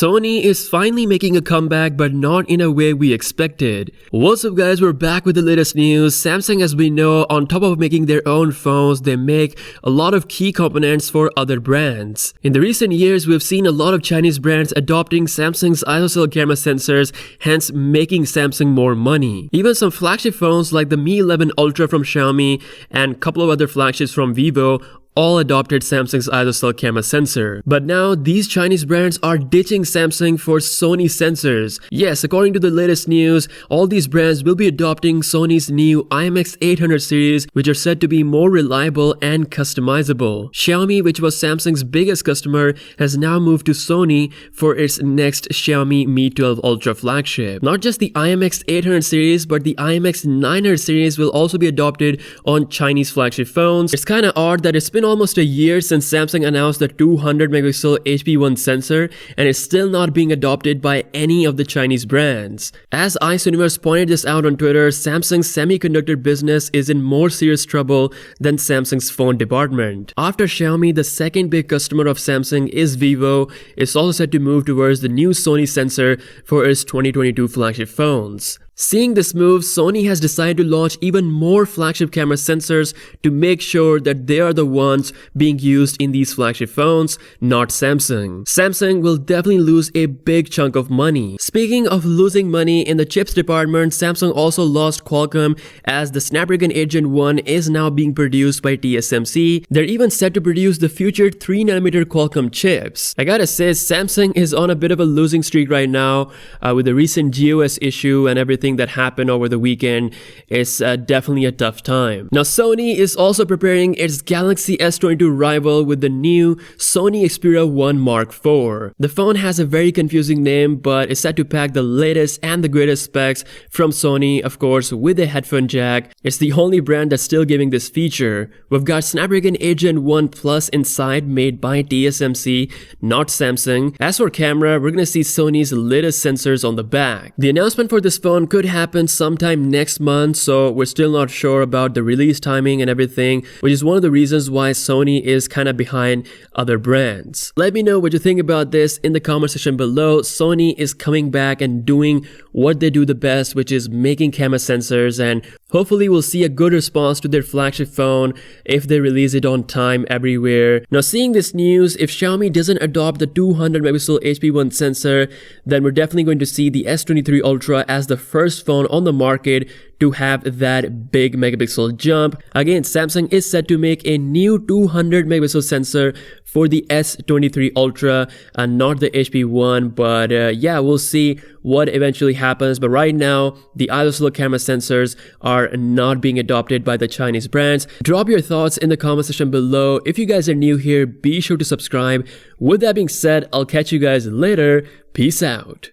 Sony is finally making a comeback, but not in a way we expected. What's up guys, we're back with the latest news. Samsung, as we know, on top of making their own phones, they make a lot of key components for other brands. In the recent years, we've seen a lot of Chinese brands adopting Samsung's ISO camera sensors, hence making Samsung more money. Even some flagship phones like the Mi 11 Ultra from Xiaomi and a couple of other flagships from Vivo all adopted Samsung's ISO camera sensor. But now these Chinese brands are ditching Samsung for Sony sensors. Yes, according to the latest news, all these brands will be adopting Sony's new IMX800 series, which are said to be more reliable and customizable. Xiaomi, which was Samsung's biggest customer, has now moved to Sony for its next Xiaomi Mi 12 Ultra flagship. Not just the IMX800 series, but the IMX900 series will also be adopted on Chinese flagship phones. It's kinda odd that it's been almost a year since Samsung announced the 200 megapixel HP1 sensor, and it's still not being adopted by any of the Chinese brands. As Ice Universe pointed this out on Twitter, Samsung's semiconductor business is in more serious trouble than Samsung's phone department. After Xiaomi, the second big customer of Samsung is Vivo. It's also set to move towards the new Sony sensor for its 2022 flagship phones. Seeing this move, Sony has decided to launch even more flagship camera sensors to make sure that they are the ones being used in these flagship phones, not Samsung. Samsung will definitely lose a big chunk of money. Speaking of losing money in the chips department, Samsung also lost Qualcomm as the Snapdragon 8 Gen 1 is now being produced by TSMC. They're even set to produce the future 3nm Qualcomm chips. I gotta say, Samsung is on a bit of a losing streak right now with the recent GOS issue and everything that happened over the weekend. It's definitely a tough time. Now Sony is also preparing its Galaxy S22 rival with the new Sony Xperia 1 Mark IV. The phone has a very confusing name, but it's set to pack the latest and the greatest specs from Sony, of course, with a headphone jack. It's the only brand that's still giving this feature. We've got Snapdragon 8 Gen 1 Plus inside, made by TSMC, not Samsung. As for camera, we're gonna see Sony's latest sensors on the back. The announcement for this phone could happen sometime next month, so we're still not sure about the release timing and everything, which is one of the reasons why Sony is kind of behind other brands. Let me know what you think about this in the comment section below. Sony is coming back and doing what they do the best, which is making camera sensors, and hopefully we'll see a good response to their flagship phone if they release it on time everywhere. Now seeing this news, if Xiaomi doesn't adopt the 200 megapixel HP1 sensor, then we're definitely going to see the S23 Ultra as the first phone on the market to have that big megapixel jump. Again, Samsung is set to make a new 200 megapixel sensor for the S23 Ultra and not the HP1, but yeah, we'll see what eventually happens. But right now, the ISO camera sensors are not being adopted by the Chinese brands. Drop your thoughts in the comment section below. If you guys are new here, be sure to subscribe. With that being said, I'll catch you guys later. Peace out.